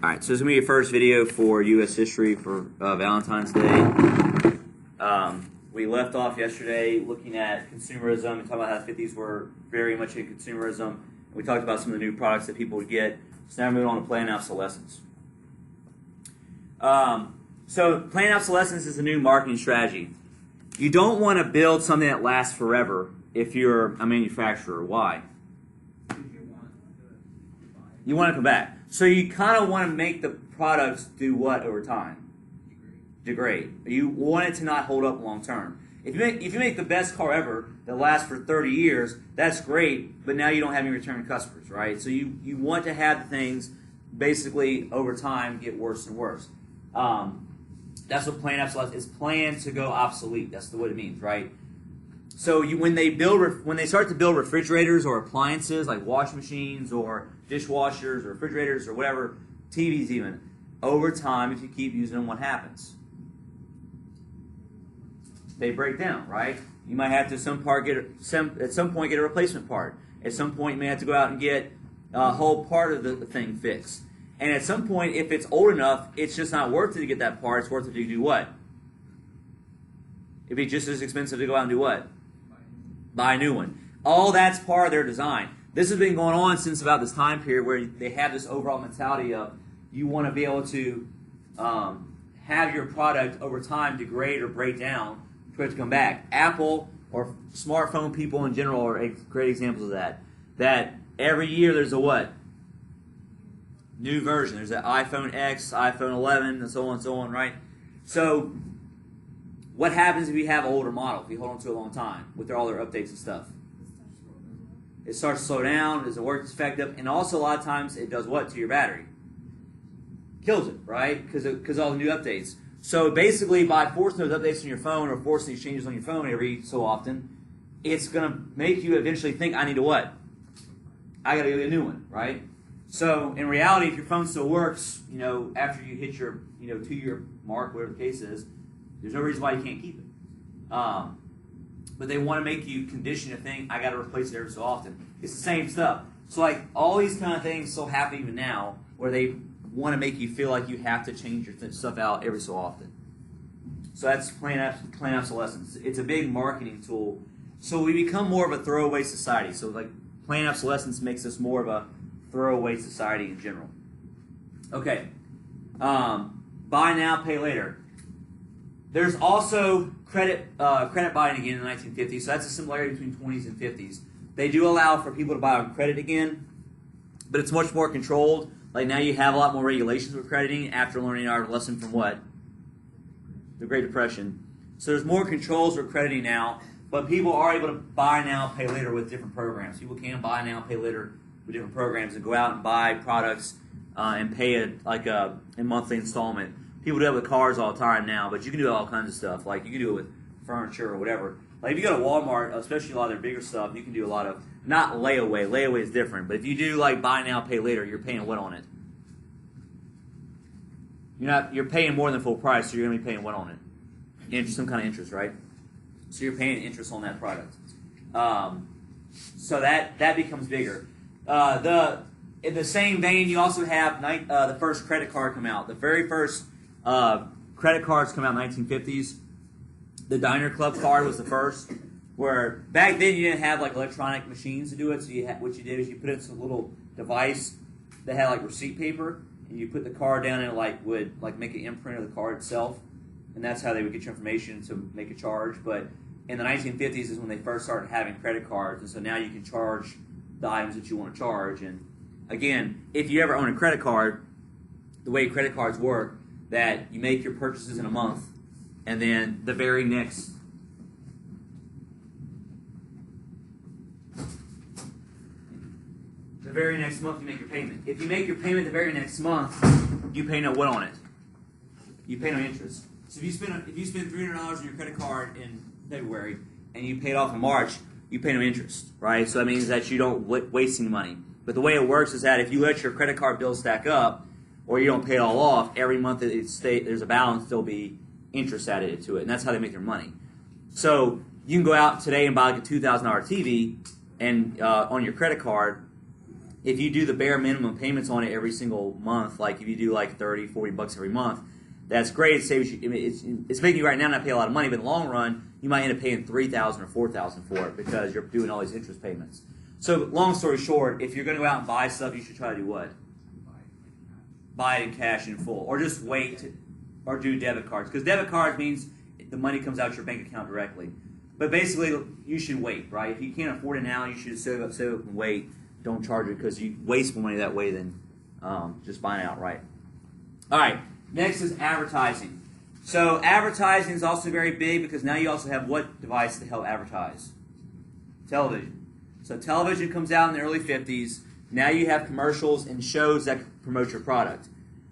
Alright, so this is going to be your first video for U.S. history for Valentine's Day. We left off yesterday looking at consumerism and talking about how the 50s were very much in consumerism. We talked about some of the new products that people would get. So now we're moving on to planned obsolescence. So planned obsolescence is a new marketing strategy. You don't want to build something that lasts forever if you're a manufacturer. Why? You want to come back. So you kind of want to make the products do what over time? Degrade. You want it to not hold up long term. If you make the best car ever that lasts for 30 years, that's great, but now you don't have any return customers, right? So you want to have the things basically over time get worse and worse. That's what planned obsolescence is. Planned to go obsolete. That's what it means, right? So when they start to build refrigerators or appliances like washing machines or dishwashers or refrigerators or whatever, TVs even, over time, if you keep using them, what happens? They break down, right? You might have to at some point get a replacement part. At some point, you may have to go out and get a whole part of the thing fixed. And at some point, if it's old enough, it's just not worth it to get that part. It's worth it to do what? It'd be just as expensive to go out and do what? Buy a new one. All that's part of their design. This has been going on since about this time period where they have this overall mentality of you want to be able to have your product over time degrade or break down for it to come back. Apple or smartphone people in general are great examples of that. That every year there's a what? New version. There's an iPhone X, iPhone 11, and so on, right? So what happens if you have an older model, if you hold on to it a long time with all their updates and stuff? It starts to slow down, doesn't work as effective, and also a lot of times it does what to your battery? Kills it, right? Because all the new updates. So basically by forcing those updates on your phone or forcing these changes on your phone every so often, it's going to make you eventually think, I need to what? I got to get a new one, right? So in reality, if your phone still works, after you hit your 2-year mark, whatever the case is, there's no reason why you can't keep it. But they want to make you condition to think, I got to replace it every so often. It's the same stuff. So like all these kind of things still happen even now where they want to make you feel like you have to change your stuff out every so often. So that's planned obsolescence. It's a big marketing tool. So we become more of a throwaway society. So like planned obsolescence makes us more of a throwaway society in general. Okay. Buy now, pay later. There's also credit buying again in the 1950s, so that's a similarity between 20s and 50s. They do allow for people to buy on credit again, but it's much more controlled. Like now you have a lot more regulations with crediting after learning our lesson from what? The Great Depression. So there's more controls with crediting now, but people are able to buy now, pay later with different programs. People can buy now, pay later with different programs and go out and buy products and pay it like a monthly installment. People do that with cars all the time now, but you can do all kinds of stuff. Like you can do it with furniture or whatever. Like if you go to Walmart, especially a lot of their bigger stuff, you can do a lot of, not layaway. Layaway is different. But if you do like buy now, pay later, you're paying what on it? You're paying more than full price, so you're going to be paying what on it? Some kind of interest, right? So you're paying interest on that product. So that becomes bigger. In the same vein, you also have the first credit card come out. The very first credit cards come out in the 1950s. The Diner Club card was the first, where back then you didn't have like electronic machines to do it. So what you did is you put it into a little device that had like receipt paper, and you put the card down, and it would make an imprint of the card itself, and that's how they would get your information to make a charge. But in the 1950s is when they first started having credit cards, and so now you can charge the items that you want to charge. And again, if you ever own a credit card, the way credit cards work, that you make your purchases in a month, and then the very next month you make your payment. If you make your payment the very next month, you pay no what on it? You pay no interest. So if you spend $300 on your credit card in February and you pay it off in March, you pay no interest, right? So that means that you don't waste any money. But the way it works is that if you let your credit card bill stack up, or you don't pay it all off, every month there's a balance, there'll be interest added to it, and that's how they make their money. So you can go out today and buy like a $2,000 TV and on your credit card, if you do the bare minimum payments on it every single month, like if you do like 30, 40 bucks every month, that's great. It saves you. I mean, it's making you right now not pay a lot of money, but in the long run, you might end up paying $3,000 or $4,000 for it because you're doing all these interest payments. So, long story short, if you're going to go out and buy stuff, you should try to do what? Buy it in cash in full, or just wait, or do debit cards. Because debit cards means the money comes out your bank account directly. But basically, you should wait, right? If you can't afford it now, you should save up and wait. Don't charge it because you waste more money that way than just buying it outright. All right, next is advertising. So advertising is also very big because now you also have what device to help advertise? Television. So television comes out in the early 50s. Now you have commercials and shows that promote your product.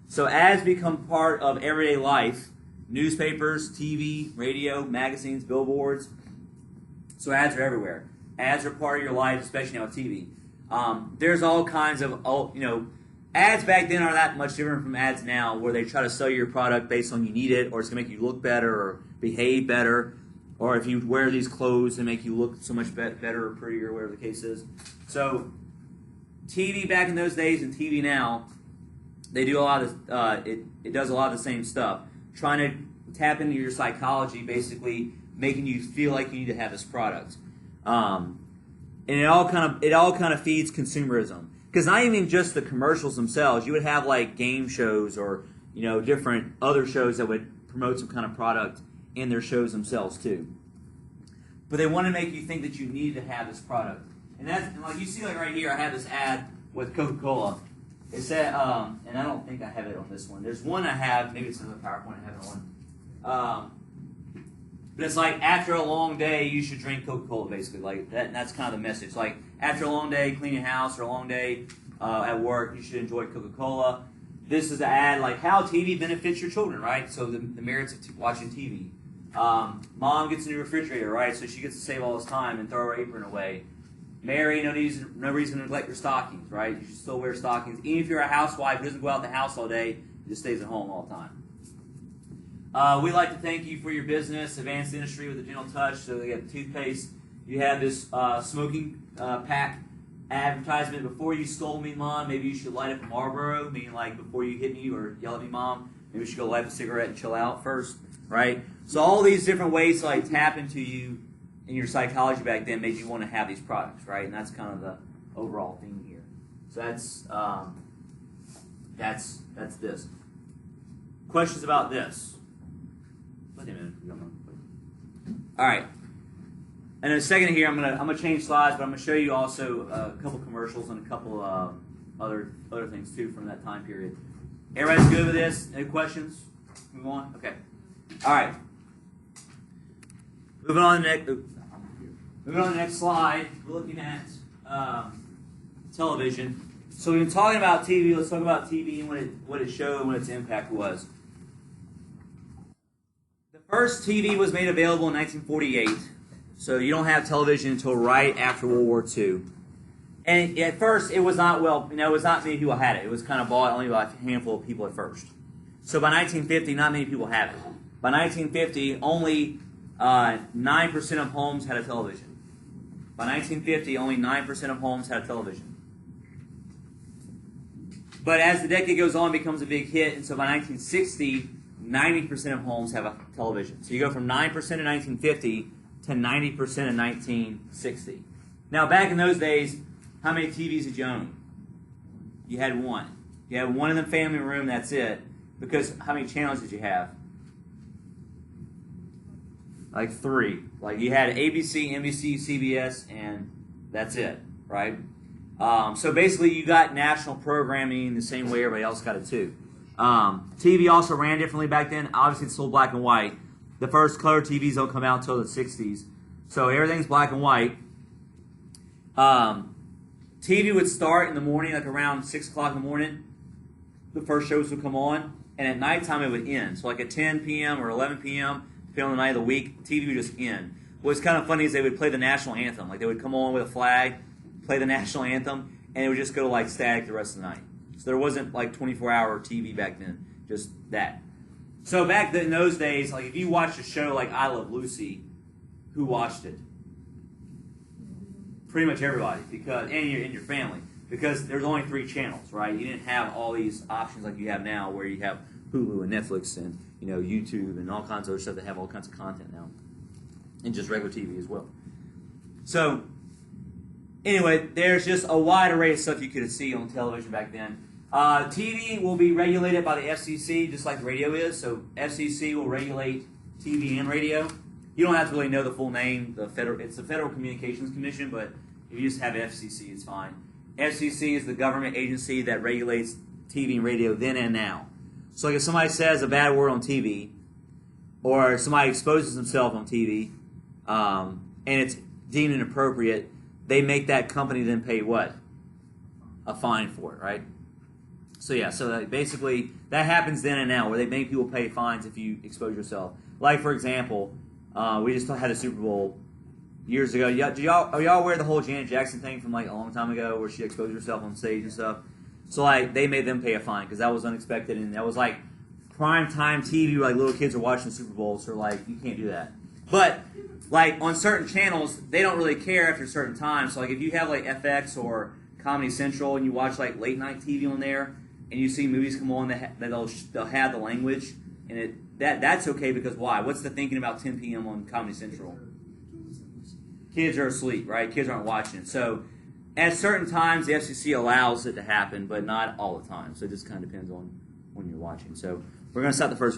So ads become part of everyday life. Newspapers, TV, radio, magazines, billboards. So ads are everywhere. Ads are part of your life, especially now with TV. There's all kinds of, ads back then are not much different from ads now, where they try to sell you your product based on you need it, or it's going to make you look better or behave better, or if you wear these clothes, they make you look so much better or prettier, whatever the case is. So TV back in those days and TV now, they do a lot of it does a lot of the same stuff, trying to tap into your psychology, basically making you feel like you need to have this product, and it all kind of feeds consumerism. Because not even just the commercials themselves, you would have like game shows or different other shows that would promote some kind of product in their shows themselves too. But they want to make you think that you need to have this product, and like you see, like right here, I have this ad with Coca-Cola. It said, and I don't think I have it on this one. There's one I have, maybe it's another PowerPoint I have it on. But it's like, after a long day, you should drink Coca-Cola, basically. Like that, and that's kind of the message. Like, after a long day cleaning house or a long day at work, you should enjoy Coca-Cola. This is the ad, like how TV benefits your children, right? So the merits of watching TV. Mom gets a new refrigerator, right? So she gets to save all this time and throw her apron away. Mary, no reason to neglect your stockings, right? You should still wear stockings. Even if you're a housewife who doesn't go out the house all day, just stays at home all the time. We'd like to thank you for your business, Advanced Industry with a Gentle Touch. So they got toothpaste. You have this smoking pack advertisement. Before you scold me, Mom, maybe you should light up a Marlboro, meaning like before you hit me or yell at me, Mom, maybe you should go light a cigarette and chill out first, right? So all these different ways to like tap into you and your psychology back then made you want to have these products, right? And that's kind of the overall theme here. So that's this. Questions about this? Wait a minute. All right. And in a second here, I'm gonna change slides, but I'm gonna show you also a couple commercials and a couple other things too from that time period. Everybody's good with this? Any questions? Move on. Okay. All right. Moving on to the next slide. We're looking at television. So we've been talking about TV. Let's talk about TV and what it showed and what its impact was. The first TV was made available in 1948. So you don't have television until right after World War II. And at first, it was not it was not many people had it. It was kind of bought only by a handful of people at first. So by 1950, not many people had it. By 1950, only 9% of homes had a television. By 1950, only 9% of homes had a television. But as the decade goes on, it becomes a big hit, and so by 1960, 90% of homes have a television. So you go from 9% in 1950 to 90% in 1960. Now, back in those days, how many TVs did you own? You had one. You had one in the family room, that's it. Because how many channels did you have? Like 3. Like you had ABC, NBC, CBS, and that's it, right? So basically, you got national programming the same way everybody else got it too. TV also ran differently back then. Obviously, it's still black and white. The first color TVs don't come out until the 60s. So everything's black and white. TV would start in the morning, like around 6 o'clock in the morning. The first shows would come on. And at nighttime, it would end. So like at 10 p.m. or 11 p.m., depending on the night of the week, TV would just end. What's kind of funny is they would play the national anthem. Like they would come on with a flag, play the national anthem, and it would just go to like static the rest of the night. So there wasn't like 24-hour TV back then, just that. So back then, in those days, like if you watched a show like I Love Lucy, who watched it? Pretty much everybody, because and your family, because there's only 3 channels, right? You didn't have all these options like you have now, where you have Hulu and Netflix and YouTube and all kinds of other stuff that have all kinds of content now, and just regular TV as well. So anyway, there's just a wide array of stuff you could see on television back then. TV will be regulated by the FCC, just like radio is. So FCC will regulate TV and radio. You don't have to really know the full name. It's the Federal Communications Commission, but if you just have FCC, it's fine. FCC is the government agency that regulates TV and radio then and now. So like if somebody says a bad word on TV, or somebody exposes themselves on TV, and it's deemed inappropriate, they make that company then pay what? A fine for it, right? So yeah, so basically that happens then and now, where they make people pay fines if you expose yourself. Like for example, we just had a Super Bowl years ago. Are y'all aware of the whole Janet Jackson thing from like a long time ago, where she exposed herself on stage and stuff? So like they made them pay a fine because that was unexpected, and that was like prime time TV, where like little kids are watching the Super Bowl, so like you can't do that. But like on certain channels, they don't really care after a certain time. So like if you have like FX or Comedy Central and you watch like late night TV on there, and you see movies come on that they'll have the language, and that's okay, because why? What's the thinking about 10 p.m. on Comedy Central? Kids are asleep, right? Kids aren't watching. So at certain times, the FCC allows it to happen, but not all the time. So it just kind of depends on when you're watching. So we're going to stop the first video.